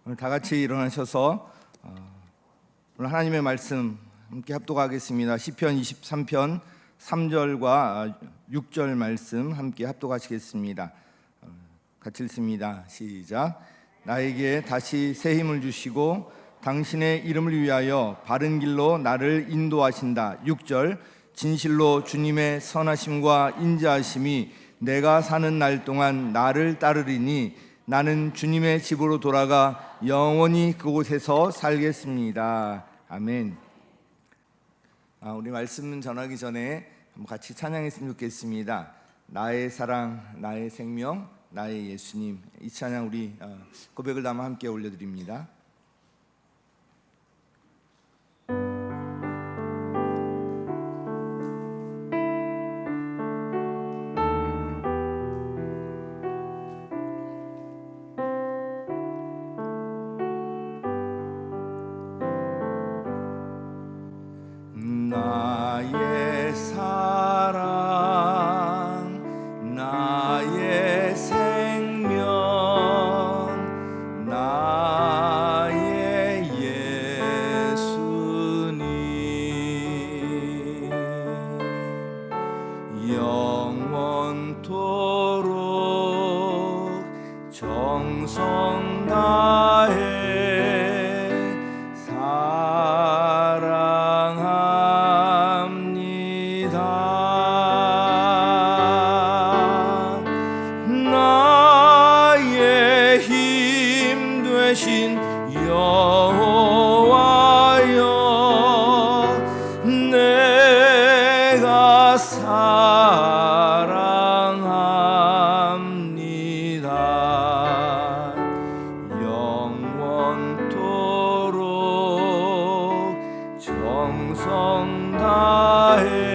오늘 다 같이 일어나셔서 오늘 하나님의 말씀 함께 합독하겠습니다. 시편 23편 3절과 6절 말씀 함께 합독하시겠습니다. 같이 읽습니다. 시작. 나에게 다시 새 힘을 주시고 당신의 이름을 위하여 바른 길로 나를 인도하신다. 6절. 진실로 주님의 선하심과 인자하심이 내가 사는 날 동안 나를 따르리니 나는 주님의 집으로 돌아가 영원히 그곳에서 살겠습니다. 아멘. 우리 말씀 전하기 전에 한번 같이 찬양했으면 좋겠습니다. 나의 사랑, 나의 생명, 나의 예수님. 이 찬양 우리 고백을 담아 함께 올려드립니다. 나의 사랑, 나의 생명, 나의 예수님, 영원토록 정성 다해 나의 힘 되신 여호와여, 내가 사랑합니다. 영원토록 정성 다해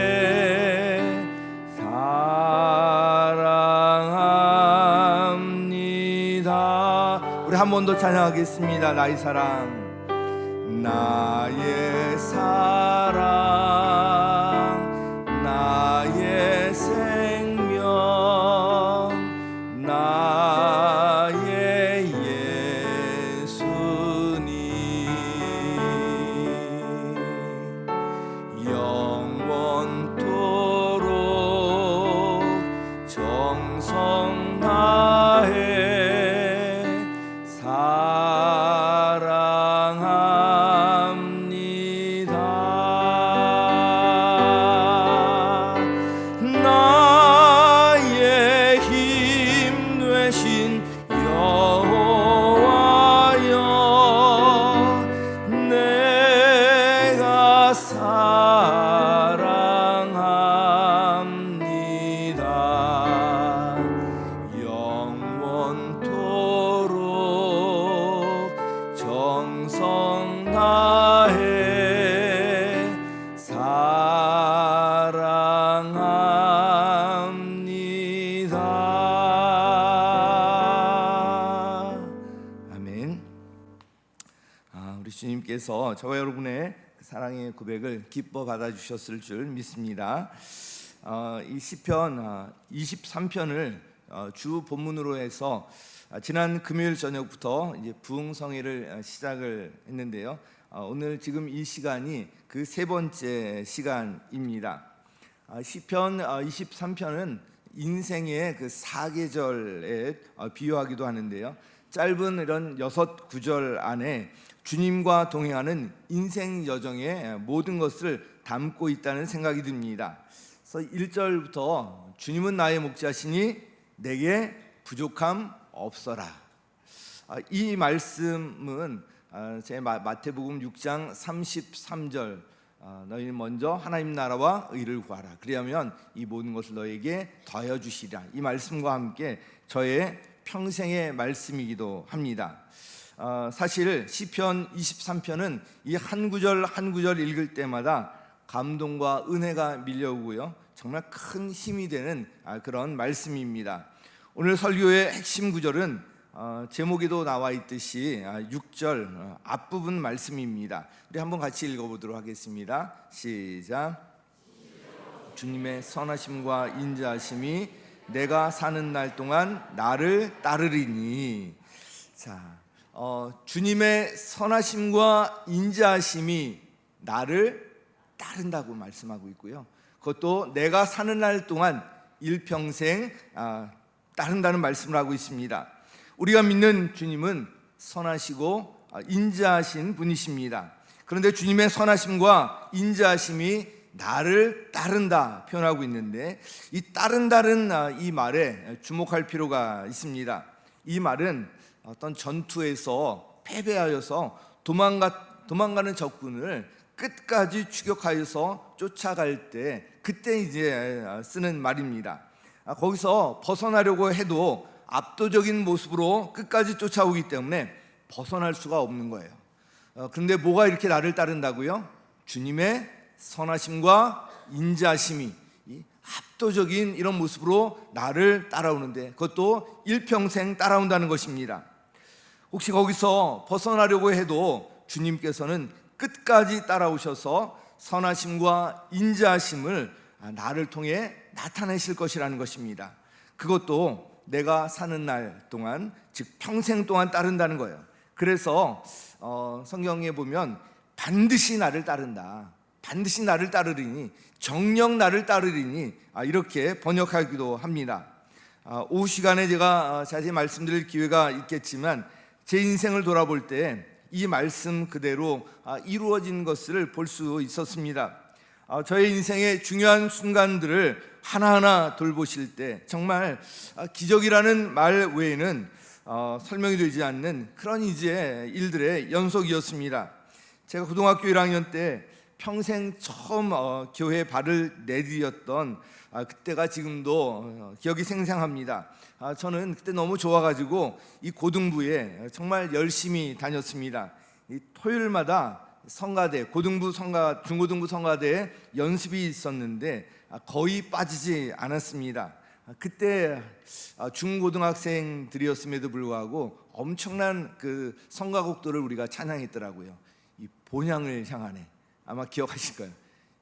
한 번 더 찬양하겠습니다. 나의 사랑, 나의 사랑, 나의 생명, 나의 예수님, 영원토록 정성 다해 사랑합니다. 나의 힘 되신 여호와여, 내가 사랑합니다. 영원토록 정성 다해 사랑합니다. 아멘. 우리 주님께서 저와 여러분의 사랑의 고백을 기뻐 받아주셨을 줄 믿습니다. 이 시편 23편을 주 본문으로 해서 지난 금요일 저녁부터 이제 부흥성회를 시작을 했는데요. 오늘 지금 이 시간이 그 세 번째 시간입니다. 시편 23편은 인생의 그 사계절에 비유하기도 하는데요. 짧은 이런 6구절 안에 주님과 동행하는 인생 여정의 모든 것을 담고 있다는 생각이 듭니다. 그래서 1절부터 주님은 나의 목자시니 내게 부족함 없어라. 이 말씀은 제 마태복음 6장 33절, 너희는 먼저 하나님 나라와 의를 구하라. 그리하면 이 모든 것을 너에게 더하여 주시리라. 이 말씀과 함께 저의 평생의 말씀이기도 합니다. 사실 시편 23편은 이 한 구절 한 구절 읽을 때마다 감동과 은혜가 밀려오고요, 정말 큰 힘이 되는 그런 말씀입니다. 오늘 설교의 핵심 구절은 제목에도 나와 있듯이 6절 앞부분 말씀입니다. 우리 한번 같이 읽어보도록 하겠습니다. 시작. 주님의 선하심과 인자하심이 내가 사는 날 동안 나를 따르리니. 자, 주님의 선하심과 인자하심이 나를 따른다고 말씀하고 있고요. 그것도 내가 사는 날 동안 일평생 따른다는 말씀을 하고 있습니다. 우리가 믿는 주님은 선하시고 인자하신 분이십니다. 그런데 주님의 선하심과 인자하심이 나를 따른다 표현하고 있는데, 이 따른다는 이 말에 주목할 필요가 있습니다. 이 말은 어떤 전투에서 패배하여서 도망가는 적군을 끝까지 추격하여서 쫓아갈 때, 그때 이제 쓰는 말입니다. 거기서 벗어나려고 해도 압도적인 모습으로 끝까지 쫓아오기 때문에 벗어날 수가 없는 거예요. 그런데 뭐가 이렇게 나를 따른다고요? 주님의 선하심과 인자하심이 압도적인 이런 모습으로 나를 따라오는데, 그것도 일평생 따라온다는 것입니다. 혹시 거기서 벗어나려고 해도 주님께서는 끝까지 따라오셔서 선하심과 인자하심을 나를 통해 나타내실 것이라는 것입니다. 그것도 내가 사는 날 동안, 즉 평생 동안 따른다는 거예요. 그래서 성경에 보면 반드시 나를 따른다, 반드시 나를 따르리니, 정녕 나를 따르리니, 이렇게 번역하기도 합니다. 오후 시간에 제가 자세히 말씀드릴 기회가 있겠지만, 제 인생을 돌아볼 때 이 말씀 그대로 이루어진 것을 볼 수 있었습니다. 저의 인생의 중요한 순간들을 하나하나 돌보실 때 정말 기적이라는 말 외에는 설명이 되지 않는 그런 이제 일들의 연속이었습니다. 제가 고등학교 1학년 때 평생 처음 교회에 발을 내디뎠던 그때가 지금도 기억이 생생합니다. 저는 그때 너무 좋아가지고 이 고등부에 정말 열심히 다녔습니다. 이 토요일마다 성가대, 고등부 성가, 중고등부 성가대에 연습이 있었는데 거의 빠지지 않았습니다. 그때 중고등학생들이었음에도 불구하고 엄청난 그 성가곡들을 우리가 찬양했더라고요. 이 본향을 향하네, 아마 기억하실 거예요.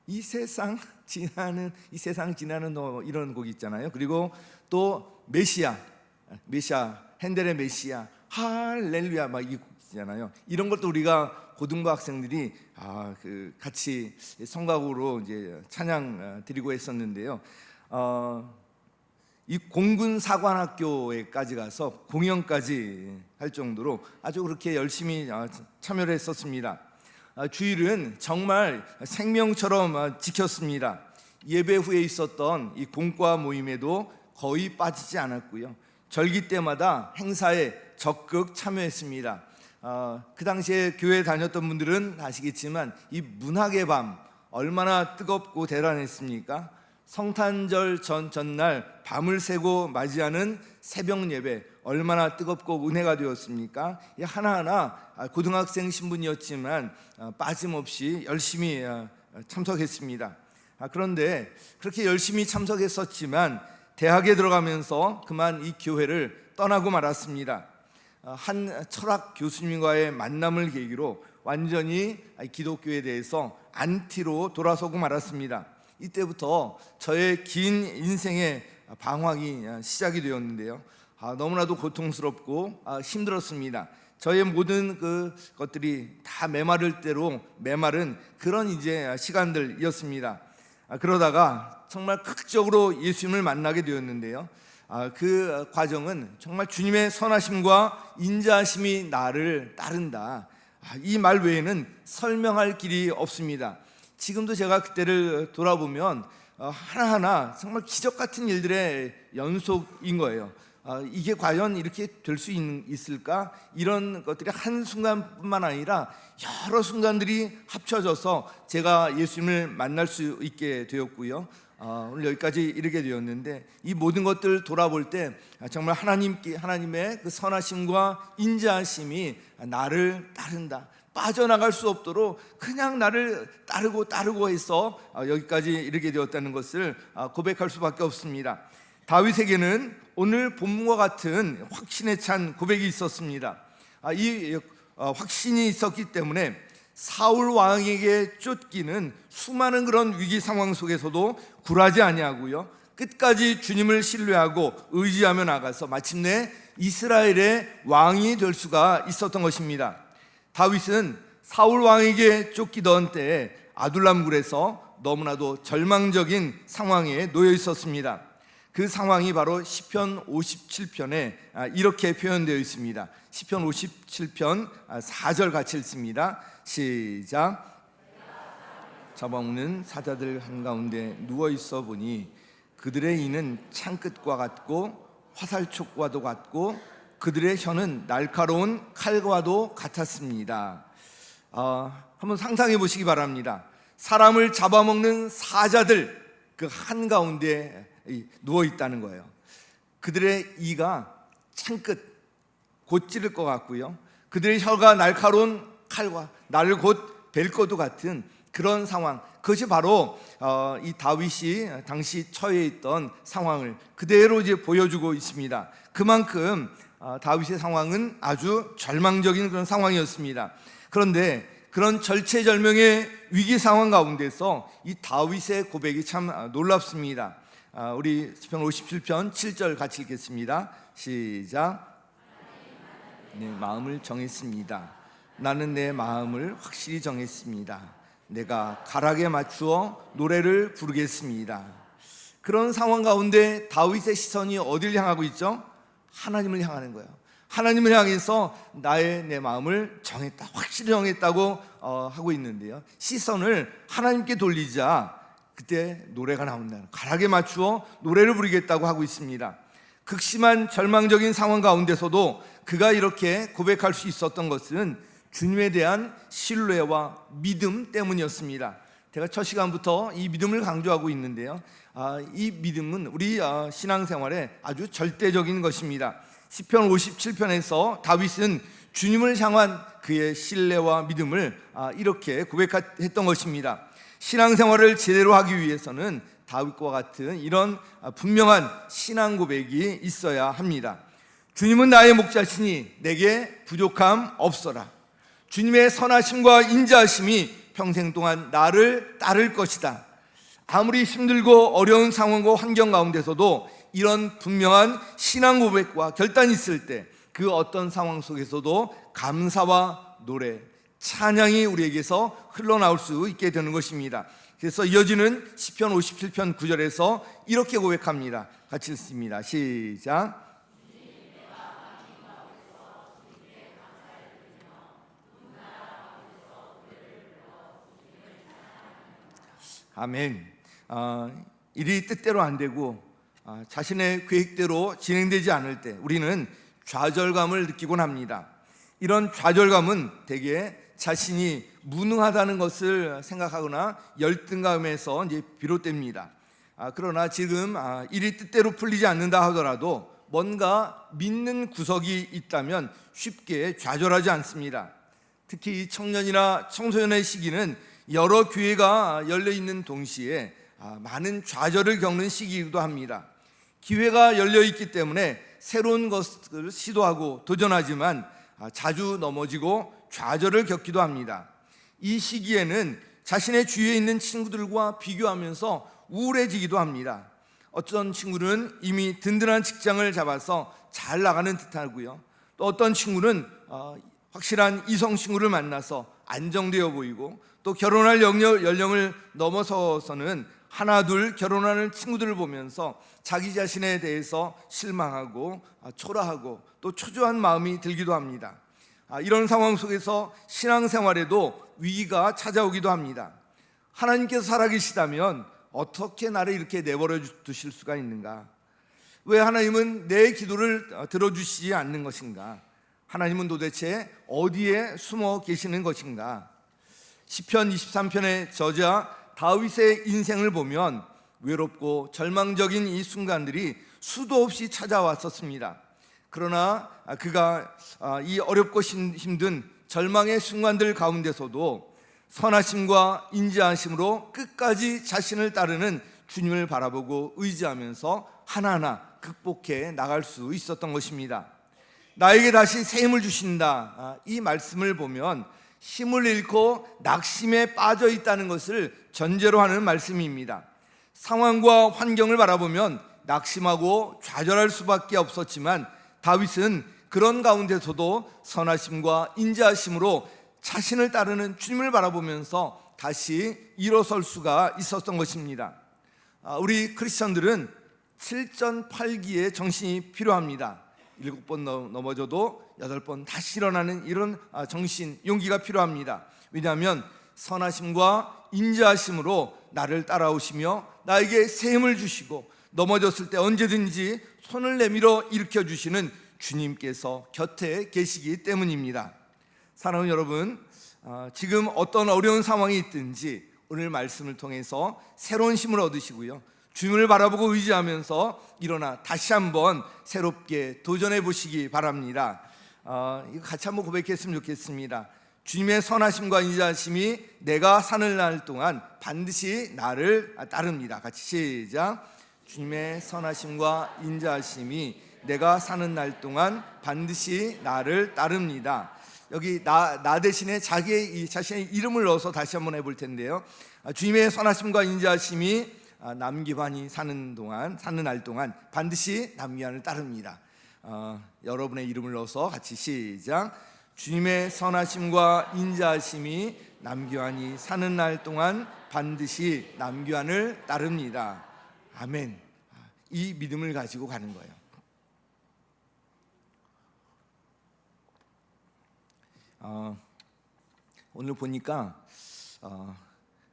이 세상 지나는 너, 이런 곡이 있잖아요. 그리고 또 메시아, 핸델의 메시아, 할렐루야, 막 이 곡 있잖아요. 이런 것도 우리가 고등부 학생들이 같이 성가곡으로 이제 찬양 드리고 했었는데요. 이 공군 사관학교에까지 가서 공연까지 할 정도로 아주 그렇게 열심히 참여를 했었습니다. 주일은 정말 생명처럼 지켰습니다. 예배 후에 있었던 이 공과 모임에도 거의 빠지지 않았고요. 절기 때마다 행사에 적극 참여했습니다. 그 당시에 교회 다녔던 분들은 아시겠지만 이 문학의 밤 얼마나 뜨겁고 대단했습니까? 성탄절 전날 밤을 새고 맞이하는 새벽 예배 얼마나 뜨겁고 은혜가 되었습니까? 하나하나 고등학생 신분이었지만 빠짐없이 열심히 참석했습니다. 그런데 그렇게 열심히 참석했었지만 대학에 들어가면서 그만 이 교회를 떠나고 말았습니다. 한 철학 교수님과의 만남을 계기로 완전히 기독교에 대해서 안티로 돌아서고 말았습니다. 이때부터 저의 긴 인생의 방황이 시작이 되었는데요. 너무나도 고통스럽고 힘들었습니다. 저의 모든 그 것들이 다 메마를 대로 메마른 그런 이제 시간들이었습니다. 그러다가 정말 극적으로 예수님을 만나게 되었는데요. 그 과정은 정말 주님의 선하심과 인자하심이 나를 따른다, 이 말 외에는 설명할 길이 없습니다. 지금도 제가 그때를 돌아보면 하나하나 정말 기적 같은 일들의 연속인 거예요. 이게 과연 이렇게 될 수 있을까? 이런 것들이 한순간뿐만 아니라 여러 순간들이 합쳐져서 제가 예수님을 만날 수 있게 되었고요. 오늘 여기까지 이르게 되었는데, 이 모든 것들을 돌아볼 때 정말 하나님의 그 선하심과 인자하심이 나를 따른다, 빠져나갈 수 없도록 그냥 나를 따르고 해서 여기까지 이르게 되었다는 것을 고백할 수밖에 없습니다. 다윗에게는 오늘 본문과 같은 확신에 찬 고백이 있었습니다. 이 확신이 있었기 때문에 사울 왕에게 쫓기는 수많은 그런 위기 상황 속에서도 굴하지 아니하고요, 끝까지 주님을 신뢰하고 의지하며 나가서 마침내 이스라엘의 왕이 될 수가 있었던 것입니다. 다윗은 사울 왕에게 쫓기던 때에 아둘람굴에서 너무나도 절망적인 상황에 놓여 있었습니다. 그 상황이 바로 시편 57편에 이렇게 표현되어 있습니다. 시편 57편 4절 같이 읽습니다. 시작. 잡아먹는 사자들 한가운데 누워있어 보니 그들의 이는 창끝과 같고 화살촉과도 같고 그들의 혀는 날카로운 칼과도 같았습니다. 한번 상상해 보시기 바랍니다. 사람을 잡아먹는 사자들 그 한가운데 누워있다는 거예요. 그들의 이가 창끝 곧 찌를 것 같고요, 그들의 혀가 날카로운 칼과 나를 곧 벨 것도 같은 그런 상황, 그것이 바로 이 다윗이 당시 처해 있던 상황을 그대로 이제 보여주고 있습니다. 그만큼 다윗의 상황은 아주 절망적인 그런 상황이었습니다. 그런데 그런 절체절명의 위기 상황 가운데서 이 다윗의 고백이 참 놀랍습니다. 우리 시편 57편 7절 같이 읽겠습니다. 시작. 내 마음을 정했습니다. 나는 내 마음을 확실히 정했습니다. 내가 가락에 맞추어 노래를 부르겠습니다. 그런 상황 가운데 다윗의 시선이 어디를 향하고 있죠? 하나님을 향하는 거예요. 하나님을 향해서 내 마음을 정했다, 확실히 정했다고 하고 있는데요, 시선을 하나님께 돌리자 그때 노래가 나온다. 가락에 맞추어 노래를 부르겠다고 하고 있습니다. 극심한 절망적인 상황 가운데서도 그가 이렇게 고백할 수 있었던 것은 주님에 대한 신뢰와 믿음 때문이었습니다. 제가 첫 시간부터 이 믿음을 강조하고 있는데요, 이 믿음은 우리 신앙생활에 아주 절대적인 것입니다. 시편 57편에서 다윗은 주님을 향한 그의 신뢰와 믿음을 이렇게 고백했던 것입니다. 신앙생활을 제대로 하기 위해서는 다윗과 같은 이런 분명한 신앙 고백이 있어야 합니다. 주님은 나의 목자시니 내게 부족함 없어라. 주님의 선하심과 인자하심이 평생 동안 나를 따를 것이다. 아무리 힘들고 어려운 상황과 환경 가운데서도 이런 분명한 신앙 고백과 결단이 있을 때 그 어떤 상황 속에서도 감사와 노래, 찬양이 우리에게서 흘러나올 수 있게 되는 것입니다. 그래서 이어지는 시편 57편 9절에서 이렇게 고백합니다. 같이 읽습니다. 시작. 아멘. 일이 뜻대로 안 되고 자신의 계획대로 진행되지 않을 때 우리는 좌절감을 느끼곤 합니다. 이런 좌절감은 대개 자신이 무능하다는 것을 생각하거나 열등감에서 이제 비롯됩니다. 그러나 지금 일이 뜻대로 풀리지 않는다 하더라도 뭔가 믿는 구석이 있다면 쉽게 좌절하지 않습니다. 특히 청년이나 청소년의 시기는 여러 기회가 열려 있는 동시에 많은 좌절을 겪는 시기이기도 합니다. 기회가 열려 있기 때문에 새로운 것을 시도하고 도전하지만 자주 넘어지고 좌절을 겪기도 합니다. 이 시기에는 자신의 주위에 있는 친구들과 비교하면서 우울해지기도 합니다. 어떤 친구는 이미 든든한 직장을 잡아서 잘 나가는 듯하고요, 또 어떤 친구는 확실한 이성 친구를 만나서 안정되어 보이고, 또 결혼할 연령을 넘어서서는 하나 둘 결혼하는 친구들을 보면서 자기 자신에 대해서 실망하고 초라하고 또 초조한 마음이 들기도 합니다. 이런 상황 속에서 신앙생활에도 위기가 찾아오기도 합니다. 하나님께서 살아계시다면 어떻게 나를 이렇게 내버려 두실 수가 있는가? 왜 하나님은 내 기도를 들어주시지 않는 것인가? 하나님은 도대체 어디에 숨어 계시는 것인가? 시편 23편의 저자 다윗의 인생을 보면 외롭고 절망적인 이 순간들이 수도 없이 찾아왔었습니다. 그러나 그가 이 어렵고 힘든 절망의 순간들 가운데서도 선하심과 인자하심으로 끝까지 자신을 따르는 주님을 바라보고 의지하면서 하나하나 극복해 나갈 수 있었던 것입니다. 나에게 다시 새 힘을 주신다, 이 말씀을 보면 힘을 잃고 낙심에 빠져 있다는 것을 전제로 하는 말씀입니다. 상황과 환경을 바라보면 낙심하고 좌절할 수밖에 없었지만 다윗은 그런 가운데서도 선하심과 인자하심으로 자신을 따르는 주님을 바라보면서 다시 일어설 수가 있었던 것입니다. 우리 크리스천들은 7전8기의 정신이 필요합니다. 7번 넘어져도 8번 다시 일어나는 이런 정신, 용기가 필요합니다. 왜냐하면 선하심과 인자하심으로 나를 따라오시며 나에게 새 힘을 주시고 넘어졌을 때 언제든지 손을 내밀어 일으켜 주시는 주님께서 곁에 계시기 때문입니다. 사랑하는 여러분, 지금 어떤 어려운 상황이 있든지 오늘 말씀을 통해서 새로운 힘을 얻으시고요, 주님을 바라보고 의지하면서 일어나 다시 한번 새롭게 도전해 보시기 바랍니다. 이거 같이 한번 고백했으면 좋겠습니다. 주님의 선하심과 인자하심이 내가 사는 날 동안 반드시 나를 따릅니다. 같이 시작. 주님의 선하심과 인자하심이 내가 사는 날 동안 반드시 나를 따릅니다. 여기 나 대신에 자신의 이름을 넣어서 다시 한번 해볼 텐데요. 주님의 선하심과 인자하심이 남기환이 사는 날 동안 반드시 남기환을 따릅니다. 여러분의 이름을 넣어서 같이 시작. 주님의 선하심과 인자하심이 남기환이 사는 날 동안 반드시 남기환을 따릅니다. 아멘. 이 믿음을 가지고 가는 거예요. 오늘 보니까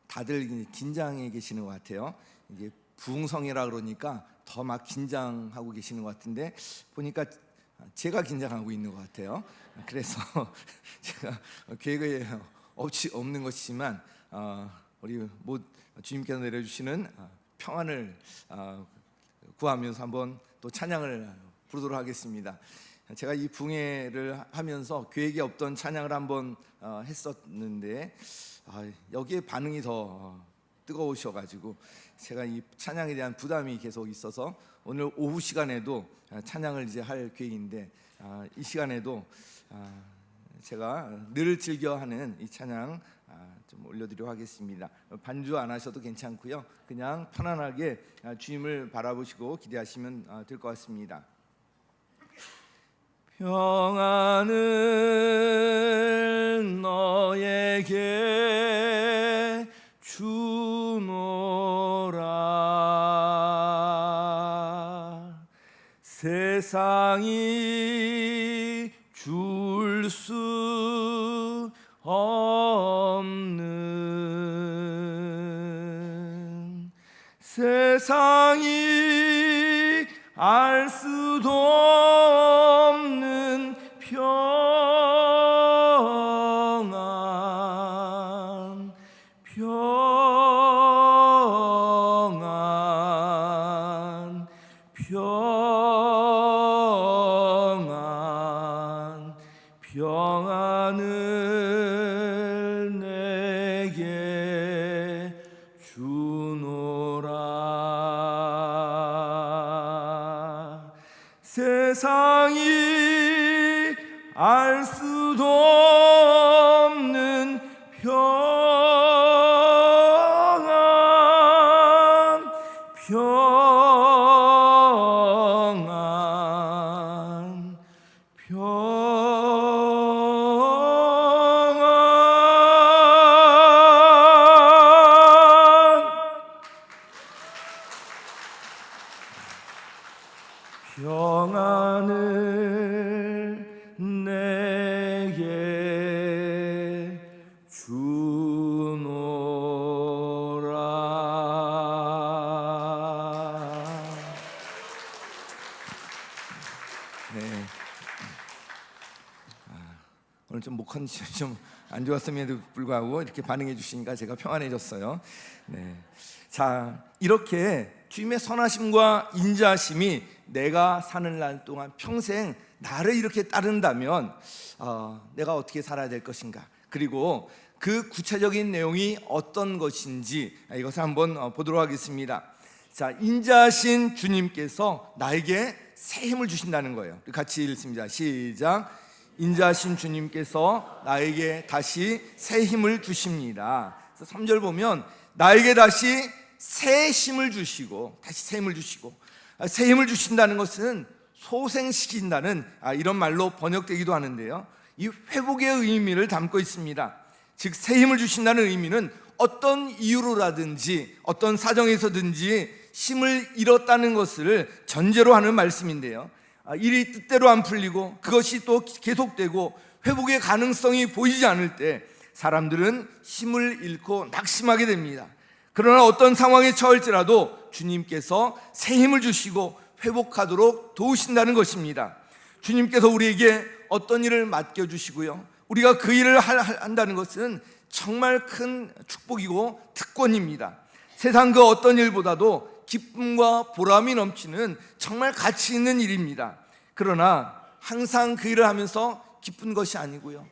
다들 긴장해 계시는 것 같아요. 이게 부흥성이라 그러니까 더 막 긴장하고 계시는 것 같은데 보니까 제가 긴장하고 있는 것 같아요. 그래서 제가 계획에 없는 것이지만 우리 주님께서 내려주시는 평안을 구하면서 한번 또 찬양을 부르도록 하겠습니다. 제가 이 부흥회를 하면서 계획이 없던 찬양을 한번 했었는데 여기에 반응이 더 뜨거우셔가지고 제가 이 찬양에 대한 부담이 계속 있어서 오늘 오후 시간에도 찬양을 이제 할 계획인데 이 시간에도 제가 늘 즐겨하는 이 찬양 좀 올려드리도록 하겠습니다. 반주 안 하셔도 괜찮고요, 그냥 편안하게 주님을 바라보시고 기대하시면 될 것 같습니다. 평안을 너에게 주노라. 세상이 줄 수 없는, 세상이 알 수도 없는 평안, 평안, 평안, 평안을 내게 주노라. 세상이 알 수도 없는 평안, 평안, 평안을 내게 주노라. 네. 오늘 좀 목 컨디션이 좀 안 좋았음에도 불구하고 이렇게 반응해 주시니까 제가 평안해졌어요. 네. 자, 이렇게 주님의 선하심과 인자하심이 내가 사는 날 동안 평생 나를 이렇게 따른다면 내가 어떻게 살아야 될 것인가, 그리고 그 구체적인 내용이 어떤 것인지 이것을 한번 보도록 하겠습니다. 자, 인자하신 주님께서 나에게 새 힘을 주신다는 거예요. 같이 읽습니다. 시작. 인자하신 주님께서 나에게 다시 새 힘을 주십니다. 3절 보면 나에게 다시 새 힘을 주시고, 다시 새 힘을 주시고, 새 힘을 주신다는 것은 소생시킨다는 이런 말로 번역되기도 하는데요, 이 회복의 의미를 담고 있습니다. 즉 새 힘을 주신다는 의미는 어떤 이유로라든지 어떤 사정에서든지 힘을 잃었다는 것을 전제로 하는 말씀인데요, 일이 뜻대로 안 풀리고 그것이 또 계속되고 회복의 가능성이 보이지 않을 때 사람들은 힘을 잃고 낙심하게 됩니다. 그러나 어떤 상황에 처할지라도 주님께서 새 힘을 주시고 회복하도록 도우신다는 것입니다. 주님께서 우리에게 어떤 일을 맡겨주시고요, 우리가 그 일을 한다는 것은 정말 큰 축복이고 특권입니다. 세상 그 어떤 일보다도 기쁨과 보람이 넘치는 정말 가치 있는 일입니다. 그러나 항상 그 일을 하면서 기쁜 것이 아니고요,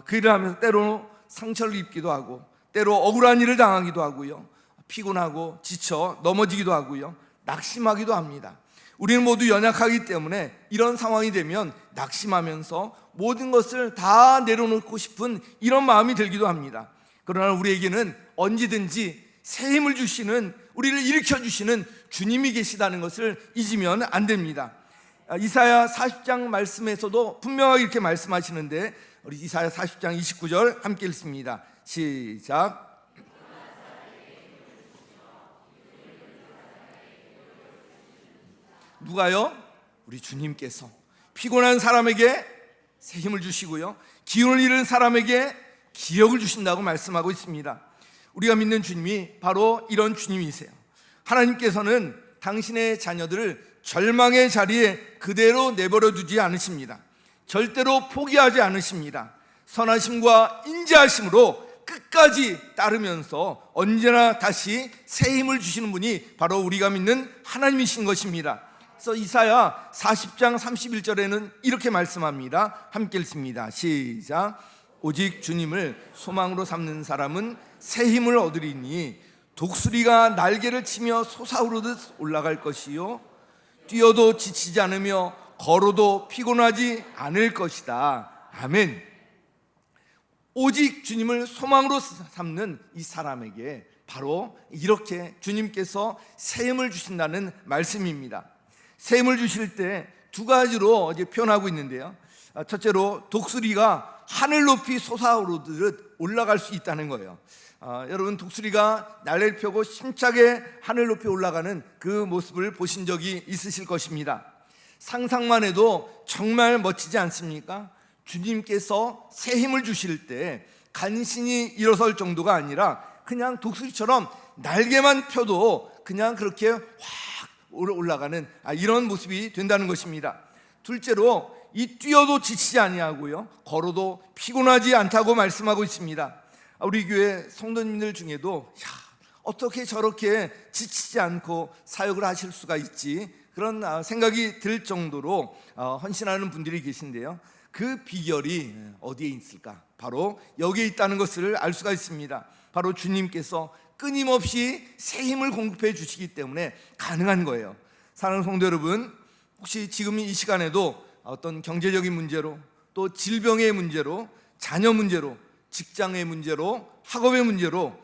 그 일을 하면서 때로 상처를 입기도 하고 때로 억울한 일을 당하기도 하고요, 피곤하고 지쳐 넘어지기도 하고요, 낙심하기도 합니다. 우리는 모두 연약하기 때문에 이런 상황이 되면 낙심하면서 모든 것을 다 내려놓고 싶은 이런 마음이 들기도 합니다. 그러나 우리에게는 언제든지 새 힘을 주시는, 우리를 일으켜 주시는 주님이 계시다는 것을 잊으면 안 됩니다. 이사야 40장 말씀에서도 분명하게 이렇게 말씀하시는데, 우리 이사야 40장 29절 함께 읽습니다. 시작. 누가요? 우리 주님께서 피곤한 사람에게 새 힘을 주시고요, 기운을 잃은 사람에게 기력을 주신다고 말씀하고 있습니다. 우리가 믿는 주님이 바로 이런 주님이세요. 하나님께서는 당신의 자녀들을 절망의 자리에 그대로 내버려 두지 않으십니다. 절대로 포기하지 않으십니다. 선하심과 인자하심으로 끝까지 따르면서 언제나 다시 새 힘을 주시는 분이 바로 우리가 믿는 하나님이신 것입니다. 그래서 이사야 40장 31절에는 이렇게 말씀합니다. 함께 읽습니다. 시작. 오직 주님을 소망으로 삼는 사람은 새 힘을 얻으리니 독수리가 날개를 치며 솟아오르듯 올라갈 것이요, 뛰어도 지치지 않으며 걸어도 피곤하지 않을 것이다. 아멘. 오직 주님을 소망으로 삼는 이 사람에게 바로 이렇게 주님께서 새 힘을 주신다는 말씀입니다. 새 힘을 주실 때 두 가지로 이제 표현하고 있는데요, 첫째로 독수리가 하늘 높이 솟아오르듯 올라갈 수 있다는 거예요. 여러분, 독수리가 날개를 펴고 힘차게 하늘 높이 올라가는 그 모습을 보신 적이 있으실 것입니다. 상상만 해도 정말 멋지지 않습니까? 주님께서 새 힘을 주실 때 간신히 일어설 정도가 아니라 그냥 독수리처럼 날개만 펴도 그냥 그렇게 확 올라가는 이런 모습이 된다는 것입니다. 둘째로 이 뛰어도 지치지 아니하고요, 걸어도 피곤하지 않다고 말씀하고 있습니다. 우리 교회 성도님들 중에도 어떻게 저렇게 지치지 않고 사역을 하실 수가 있지, 그런 생각이 들 정도로 헌신하는 분들이 계신데요, 그 비결이 어디에 있을까? 바로 여기에 있다는 것을 알 수가 있습니다. 바로 주님께서 끊임없이 새 힘을 공급해 주시기 때문에 가능한 거예요. 사랑하는 성도 여러분, 혹시 지금 이 시간에도 어떤 경제적인 문제로, 또 질병의 문제로, 자녀 문제로, 직장의 문제로, 학업의 문제로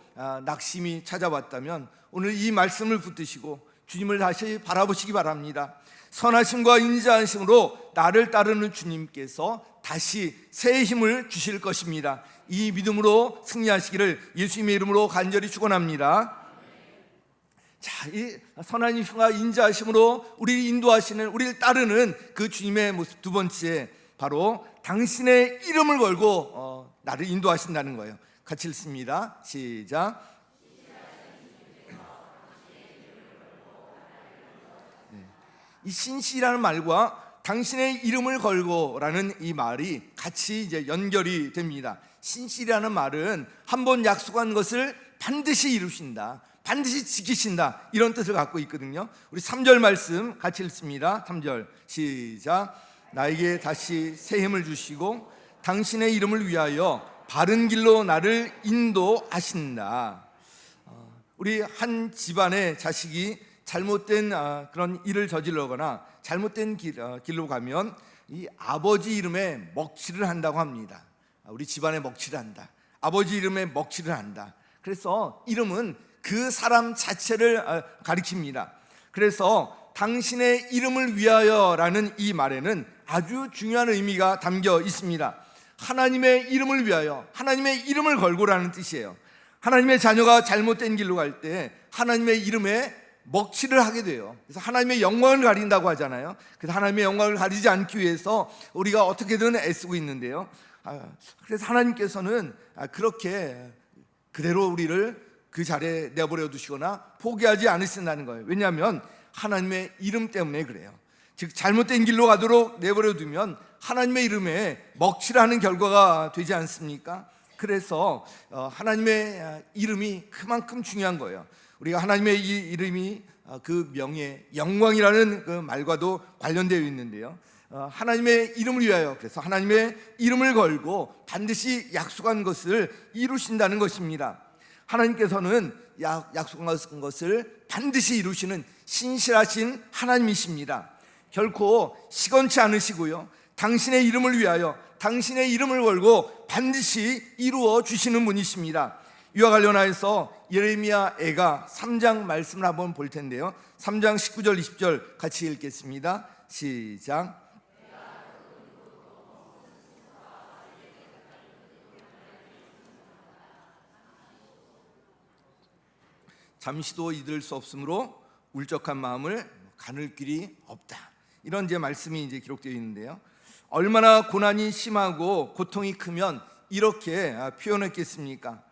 낙심이 찾아왔다면 오늘 이 말씀을 붙드시고 주님을 다시 바라보시기 바랍니다. 선하심과 인자하심으로 나를 따르는 주님께서 다시 새 힘을 주실 것입니다. 이 믿음으로 승리하시기를 예수님의 이름으로 간절히 축원합니다. 자, 이 선하심과 인자하심으로 우리를 인도하시는, 우리를 따르는 그 주님의 모습, 두 번째, 바로 당신의 이름을 걸고 나를 인도하신다는 거예요. 같이 읽습니다. 시작. 이 신씨라는 말과 당신의 이름을 걸고라는 이 말이 같이 이제 연결이 됩니다. 신씨라는 말은 한번 약속한 것을 반드시 이루신다, 반드시 지키신다, 이런 뜻을 갖고 있거든요. 우리 3절 말씀 같이 읽습니다. 3절 시작. 나에게 다시 새 힘을 주시고 당신의 이름을 위하여 바른 길로 나를 인도하신다. 우리 한 집안의 자식이 잘못된 그런 일을 저질러거나 잘못된 길로 가면 이 아버지 이름에 먹칠을 한다고 합니다. 우리 집안에 먹칠을 한다, 아버지 이름에 먹칠을 한다. 그래서 이름은 그 사람 자체를 가리킵니다. 그래서 당신의 이름을 위하여라는 이 말에는 아주 중요한 의미가 담겨 있습니다. 하나님의 이름을 위하여, 하나님의 이름을 걸고라는 뜻이에요. 하나님의 자녀가 잘못된 길로 갈 때 하나님의 이름에 먹칠을 하게 돼요. 그래서 하나님의 영광을 가린다고 하잖아요. 그래서 하나님의 영광을 가리지 않기 위해서 우리가 어떻게든 애쓰고 있는데요. 그래서 하나님께서는 그렇게 그대로 우리를 그 자리에 내버려 두시거나 포기하지 않으신다는 거예요. 왜냐하면 하나님의 이름 때문에 그래요. 즉 잘못된 길로 가도록 내버려 두면 하나님의 이름에 먹칠하는 결과가 되지 않습니까? 그래서 하나님의 이름이 그만큼 중요한 거예요. 우리가 하나님의 이 이름이 그 명예, 영광이라는 그 말과도 관련되어 있는데요. 하나님의 이름을 위하여, 그래서 하나님의 이름을 걸고 반드시 약속한 것을 이루신다는 것입니다. 하나님께서는 약속한 것을 반드시 이루시는 신실하신 하나님이십니다. 결코 시건치 않으시고요, 당신의 이름을 위하여 당신의 이름을 걸고 반드시 이루어 주시는 분이십니다. 이와 관련하여서 예레미야 애가 3장 말씀을 한번 볼 텐데요. 3장 19절 20절 같이 읽겠습니다. 시작. 잠시도 잊을 수 없으므로 울적한 마음을 가눌 길이 없다. 이런 이제 말씀이 이제 기록되어 있는데요. 얼마나 고난이 심하고 고통이 크면 이렇게 표현했겠습니까?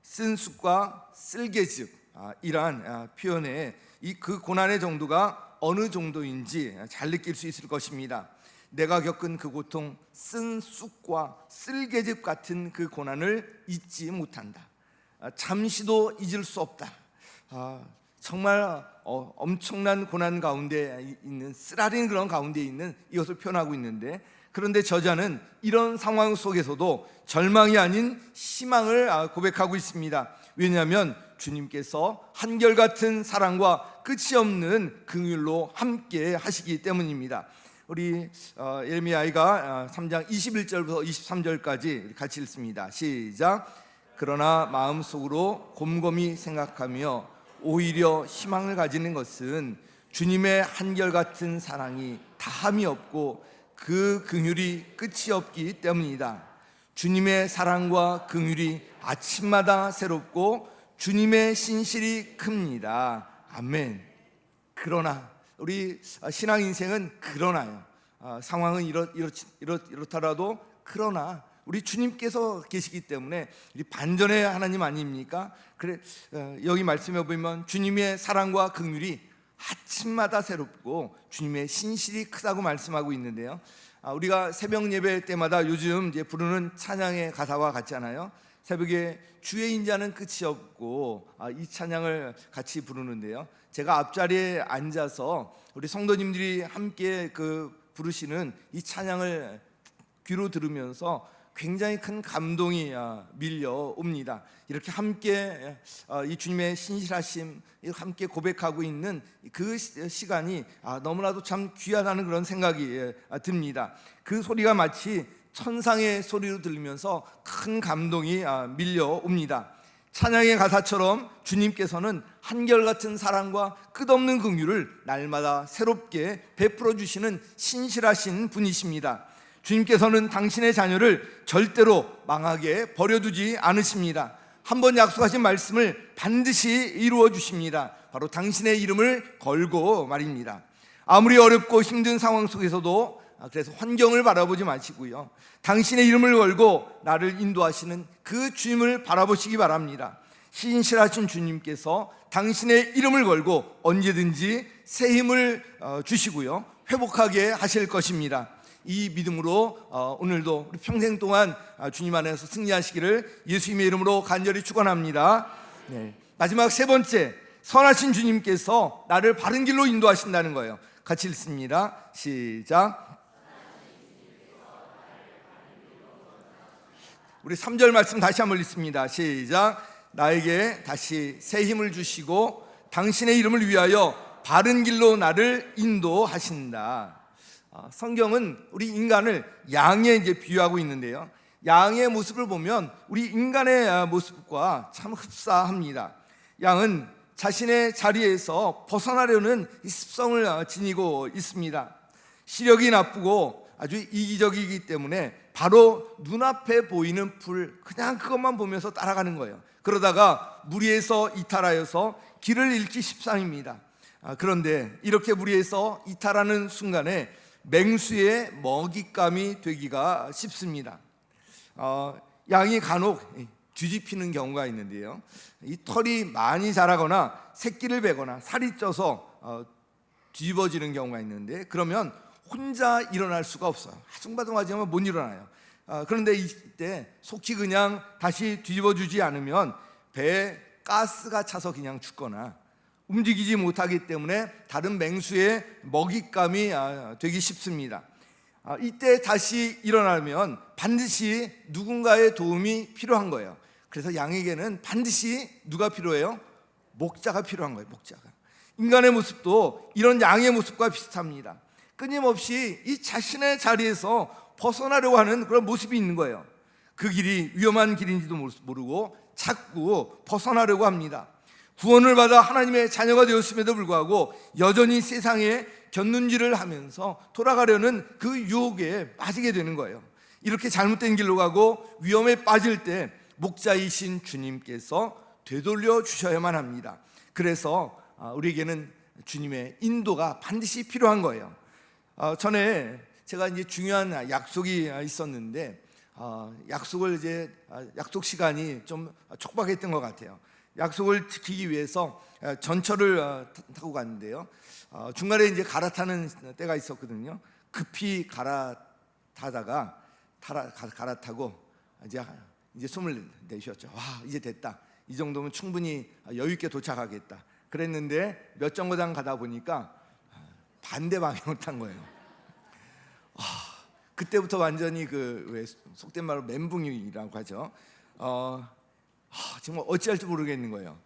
쓴 쑥과 쓸개즙 이러한 표현에 그 고난의 정도가 어느 정도인지 잘 느낄 수 있을 것입니다. 내가 겪은 그 고통, 쓴 쑥과 쓸개즙 같은 그 고난을 잊지 못한다. 잠시도 잊을 수 없다. 정말 엄청난 고난 가운데 있는, 쓰라린 그런 가운데 있는 이것을 표현하고 있는데, 그런데 저자는 이런 상황 속에서도 절망이 아닌 희망을 고백하고 있습니다. 왜냐하면 주님께서 한결같은 사랑과 끝이 없는 긍휼로 함께 하시기 때문입니다. 우리 예레미야가 3장 21절부터 23절까지 같이 읽습니다. 시작. 그러나 마음속으로 곰곰이 생각하며 오히려 희망을 가지는 것은 주님의 한결같은 사랑이 다함이 없고 그 긍휼이 끝이 없기 때문이다. 주님의 사랑과 긍휼이 아침마다 새롭고 주님의 신실이 큽니다. 아멘. 그러나 우리 신앙 인생은 그러나요. 상황은 이렇더라도 그러나 우리 주님께서 계시기 때문에 우리 반전의 하나님 아닙니까? 그래, 여기 말씀해 보면 주님의 사랑과 긍휼이 아침마다 새롭고 주님의 신실이 크다고 말씀하고 있는데요. 우리가 새벽 예배 때마다 요즘 이제 부르는 찬양의 가사와 같잖아요. 새벽에 주의 인자는 끝이 없고 이 찬양을 같이 부르는데요. 제가 앞자리에 앉아서 우리 성도님들이 함께 부르시는 이 찬양을 귀로 들으면서 굉장히 큰 감동이 밀려옵니다. 이렇게 함께 이 주님의 신실하심 함께 고백하고 있는 그 시간이 너무나도 참 귀하다는 그런 생각이 듭니다. 그 소리가 마치 천상의 소리로 들리면서 큰 감동이 밀려옵니다. 찬양의 가사처럼 주님께서는 한결같은 사랑과 끝없는 긍휼을 날마다 새롭게 베풀어 주시는 신실하신 분이십니다. 주님께서는 당신의 자녀를 절대로 망하게 버려두지 않으십니다. 한번 약속하신 말씀을 반드시 이루어 주십니다. 바로 당신의 이름을 걸고 말입니다. 아무리 어렵고 힘든 상황 속에서도 그래서 환경을 바라보지 마시고요, 당신의 이름을 걸고 나를 인도하시는 그 주님을 바라보시기 바랍니다. 신실하신 주님께서 당신의 이름을 걸고 언제든지 새 힘을 주시고요, 회복하게 하실 것입니다. 이 믿음으로 오늘도 우리 평생 동안 주님 안에서 승리하시기를 예수님의 이름으로 간절히 축원합니다. 마지막 세 번째, 선하신 주님께서 나를 바른 길로 인도하신다는 거예요. 같이 읽습니다. 시작. 우리 3절 말씀 다시 한번 읽습니다. 시작. 나에게 다시 새 힘을 주시고 당신의 이름을 위하여 바른 길로 나를 인도하신다. 성경은 우리 인간을 양에 이제 비유하고 있는데요. 양의 모습을 보면 우리 인간의 모습과 참 흡사합니다. 양은 자신의 자리에서 벗어나려는 이 습성을 지니고 있습니다. 시력이 나쁘고 아주 이기적이기 때문에 바로 눈앞에 보이는 불, 그냥 그것만 보면서 따라가는 거예요. 그러다가 무리에서 이탈하여서 길을 잃기 십상입니다. 그런데 이렇게 무리에서 이탈하는 순간에 맹수의 먹잇감이 되기가 쉽습니다. 양이 간혹 뒤집히는 경우가 있는데요, 이 털이 많이 자라거나 새끼를 베거나 살이 쪄서 뒤집어지는 경우가 있는데, 그러면 혼자 일어날 수가 없어요. 아둥바둥하지만 못 일어나요. 그런데 이때 속히 그냥 다시 뒤집어주지 않으면 배에 가스가 차서 그냥 죽거나 움직이지 못하기 때문에 다른 맹수의 먹잇감이 되기 쉽습니다. 이때 다시 일어나면 반드시 누군가의 도움이 필요한 거예요. 그래서 양에게는 반드시 누가 필요해요? 목자가 필요한 거예요. 목자가. 인간의 모습도 이런 양의 모습과 비슷합니다. 끊임없이 이 자신의 자리에서 벗어나려고 하는 그런 모습이 있는 거예요. 그 길이 위험한 길인지도 모르고 자꾸 벗어나려고 합니다. 구원을 받아 하나님의 자녀가 되었음에도 불구하고 여전히 세상에 곁눈질을 하면서 돌아가려는 그 유혹에 빠지게 되는 거예요. 이렇게 잘못된 길로 가고 위험에 빠질 때 목자이신 주님께서 되돌려 주셔야만 합니다. 그래서 우리에게는 주님의 인도가 반드시 필요한 거예요. 전에 제가 이제 중요한 약속이 있었는데 약속을 약속 시간이 좀 촉박했던 것 같아요. 약속을 지키기 위해서 전철을 타고 갔는데요, 중간에 이제 갈아타는 때가 있었거든요. 급히 갈아타다가 갈아타고 이제 숨을 내쉬었죠. 와, 이제 됐다. 이 정도면 충분히 여유 있게 도착하겠다. 그랬는데 몇 정거장 가다 보니까 반대 방향으로 탄 거예요. 그때부터 완전히 왜 속된 말로 멘붕이라고 하죠. 정말 어찌할 줄 모르겠는 거예요.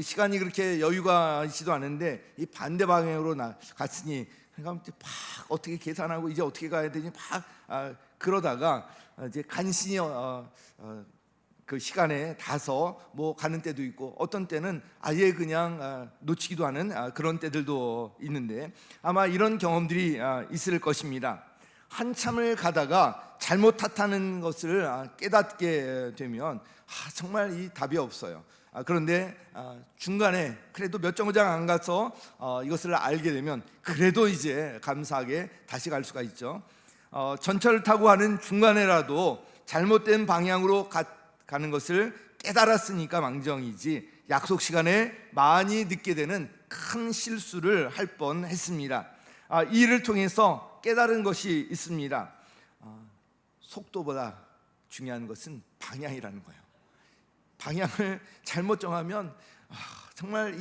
시간이 그렇게 여유가 있지도 않은데 이 반대 방향으로 갔으니 그러니까 막 어떻게 계산하고 이제 어떻게 가야 되지 막 그러다가 이제 간신히 그 시간에 닿아서 뭐 가는 때도 있고, 어떤 때는 아예 그냥 놓치기도 하는 그런 때들도 있는데, 아마 이런 경험들이 있을 것입니다. 한참을 가다가 잘못 탓하는 것을 깨닫게 되면 정말 이 답이 없어요. 그런데 중간에 그래도 몇 정거장 안 가서 이것을 알게 되면 그래도 이제 감사하게 다시 갈 수가 있죠. 전철을 타고 하는 중간에라도 잘못된 방향으로 가는 것을 깨달았으니까 망정이지, 약속 시간에 많이 늦게 되는 큰 실수를 할 뻔했습니다. 이 일을 통해서 깨달은 것이 있습니다. 속도보다 중요한 것은 방향이라는 거예요. 방향을 잘못 정하면 정말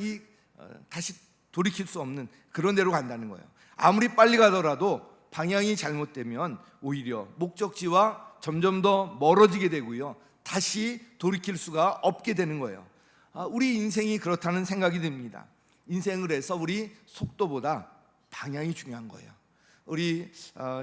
다시 돌이킬 수 없는 그런 데로 간다는 거예요. 아무리 빨리 가더라도 방향이 잘못되면 오히려 목적지와 점점 더 멀어지게 되고요, 다시 돌이킬 수가 없게 되는 거예요. 우리 인생이 그렇다는 생각이 듭니다. 인생을 해서 우리 속도보다 방향이 중요한 거예요. 우리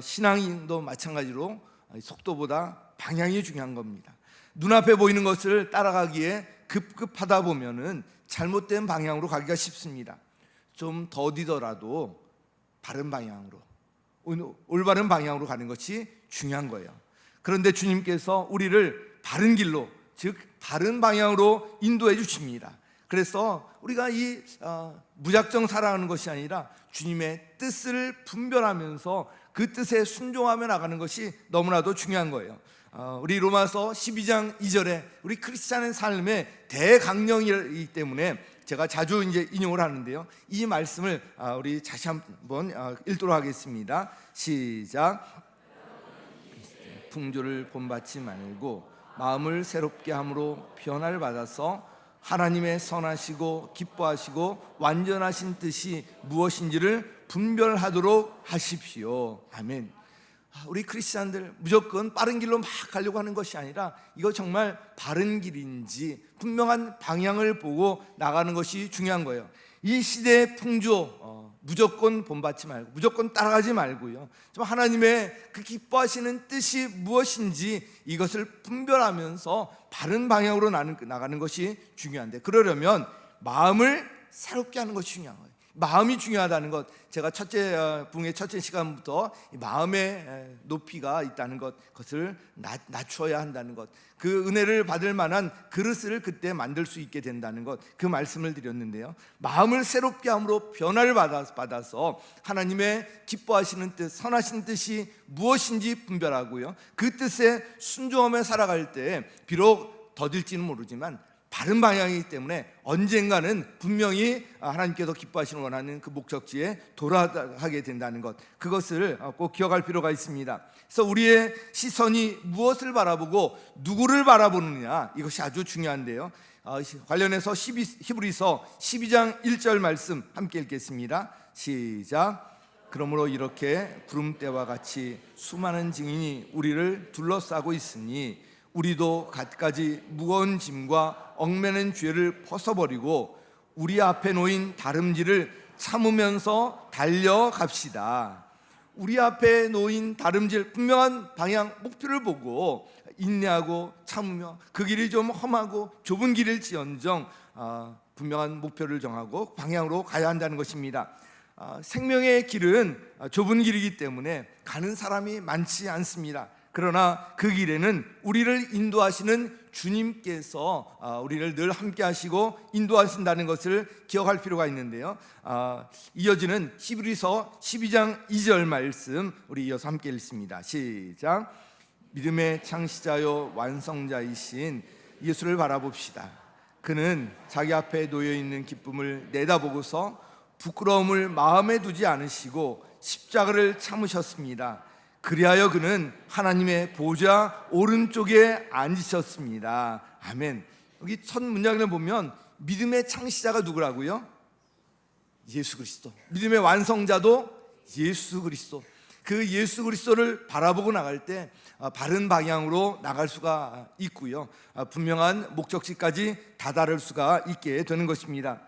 신앙도 마찬가지로 속도보다 방향이 중요한 겁니다. 눈앞에 보이는 것을 따라가기에 급급하다 보면은 잘못된 방향으로 가기가 쉽습니다. 좀 더디더라도 바른 방향으로, 올바른 방향으로 가는 것이 중요한 거예요. 그런데 주님께서 우리를 바른 길로, 즉 바른 방향으로 인도해 주십니다. 그래서 우리가 무작정 살아가는 것이 아니라 주님의 뜻을 분별하면서 그 뜻에 순종하며 나가는 것이 너무나도 중요한 거예요. 우리 로마서 12장 2절에 우리 크리스찬의 삶의 대강령이기 때문에 제가 자주 이제 인용을 하는데요, 이 말씀을 우리 다시 한번 읽도록 하겠습니다. 시작. 풍조를 본받지 말고 마음을 새롭게 함으로 변화를 받아서 하나님의 선하시고 기뻐하시고 완전하신 뜻이 무엇인지를 분별하도록 하십시오. 아멘. 우리 크리스찬들 무조건 빠른 길로 막 가려고 하는 것이 아니라 이거 정말 바른 길인지 분명한 방향을 보고 나가는 것이 중요한 거예요. 이 시대의 풍조 무조건 본받지 말고 무조건 따라가지 말고요, 좀 하나님의 그 기뻐하시는 뜻이 무엇인지 이것을 분별하면서 바른 방향으로 나가는 것이 중요한데, 그러려면 마음을 새롭게 하는 것이 중요한 거예요. 마음이 중요하다는 것, 제가 부흥의 첫째 시간부터 마음의 높이가 있다는 것, 그것을 낮춰야 한다는 것, 그 은혜를 받을 만한 그릇을 그때 만들 수 있게 된다는 것, 그 말씀을 드렸는데요. 마음을 새롭게 함으로 변화를 받아서 하나님의 기뻐하시는 뜻, 선하신 뜻이 무엇인지 분별하고요, 그 뜻에 순종하며 살아갈 때 비록 더딜지는 모르지만 바른 방향이기 때문에 언젠가는 분명히 하나님께서 기뻐하시는 원하는 그 목적지에 돌아가게 된다는 것, 그것을 꼭 기억할 필요가 있습니다. 그래서 우리의 시선이 무엇을 바라보고 누구를 바라보느냐, 이것이 아주 중요한데요. 관련해서 히브리서 12장 1절 말씀 함께 읽겠습니다. 시작. 그러므로 이렇게 구름대와 같이 수많은 증인이 우리를 둘러싸고 있으니 우리도 갖가지 무거운 짐과 얽매는 죄를 벗어버리고 우리 앞에 놓인 다름질을 참으면서 달려갑시다. 우리 앞에 놓인 다름질, 분명한 방향, 목표를 보고 인내하고 참으며 그 길이 좀 험하고 좁은 길일지언정 분명한 목표를 정하고 방향으로 가야 한다는 것입니다. 생명의 길은 좁은 길이기 때문에 가는 사람이 많지 않습니다. 그러나 그 길에는 우리를 인도하시는 주님께서 우리를 늘 함께 하시고 인도하신다는 것을 기억할 필요가 있는데요. 이어지는 히브리서 12장 2절 말씀 우리 이어서 함께 읽습니다. 시작. 믿음의 창시자요 완성자이신 예수를 바라봅시다. 그는 자기 앞에 놓여있는 기쁨을 내다보고서 부끄러움을 마음에 두지 않으시고 십자가를 참으셨습니다. 그리하여 그는 하나님의 보좌 오른쪽에 앉으셨습니다. 아멘. 여기 첫 문장을 보면 믿음의 창시자가 누구라고요? 예수 그리스도. 믿음의 완성자도 예수 그리스도. 그 예수 그리스도를 바라보고 나갈 때 바른 방향으로 나갈 수가 있고요, 분명한 목적지까지 다다를 수가 있게 되는 것입니다.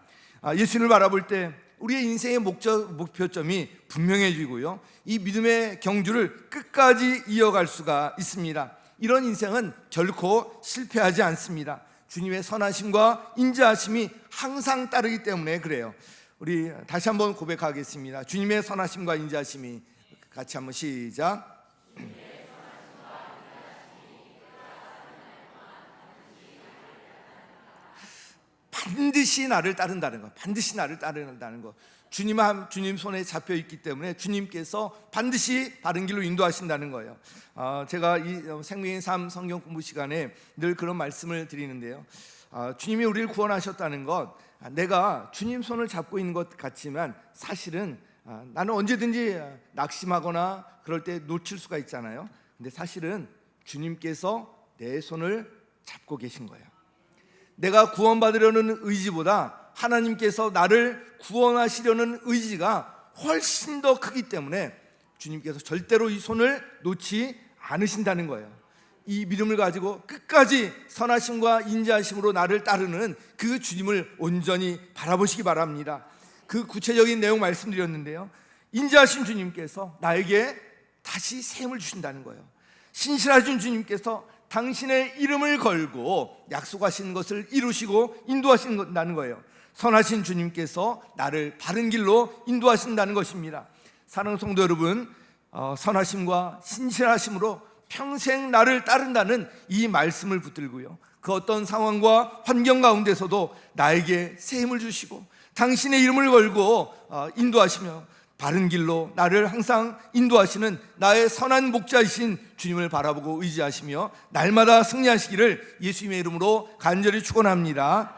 예수님을 바라볼 때 우리의 인생의 목표점이 분명해지고요, 이 믿음의 경주를 끝까지 이어갈 수가 있습니다. 이런 인생은 결코 실패하지 않습니다. 주님의 선하심과 인자하심이 항상 따르기 때문에 그래요. 우리 다시 한번 고백하겠습니다. 주님의 선하심과 인자하심이, 같이 한번 시작. 반드시 나를 따른다는 것, 반드시 나를 따른다는 것. 주님 손에 잡혀 있기 때문에 주님께서 반드시 바른 길로 인도하신다는 거예요. 제가 이 생명의 삶 성경 공부 시간에 늘 그런 말씀을 드리는데요. 주님이 우리를 구원하셨다는 것, 내가 주님 손을 잡고 있는 것 같지만 사실은 나는 언제든지 낙심하거나 그럴 때 놓칠 수가 있잖아요. 근데 사실은 주님께서 내 손을 잡고 계신 거예요. 내가 구원받으려는 의지보다 하나님께서 나를 구원하시려는 의지가 훨씬 더 크기 때문에 주님께서 절대로 이 손을 놓지 않으신다는 거예요. 이 믿음을 가지고 끝까지 선하심과 인자하심으로 나를 따르는 그 주님을 온전히 바라보시기 바랍니다. 그 구체적인 내용 말씀드렸는데요, 인자하신 주님께서 나에게 다시 새 힘을 주신다는 거예요. 신실하신 주님께서 당신의 이름을 걸고 약속하신 것을 이루시고 인도하신다는 거예요. 선하신 주님께서 나를 바른 길로 인도하신다는 것입니다. 사랑하는 성도 여러분, 선하심과 신실하심으로 평생 나를 따른다는 이 말씀을 붙들고요, 그 어떤 상황과 환경 가운데서도 나에게 새 힘을 주시고 당신의 이름을 걸고 인도하시며 바른 길로 나를 항상 인도하시는 나의 선한 목자이신 주님을 바라보고 의지하시며 날마다 승리하시기를 예수님의 이름으로 간절히 축원합니다.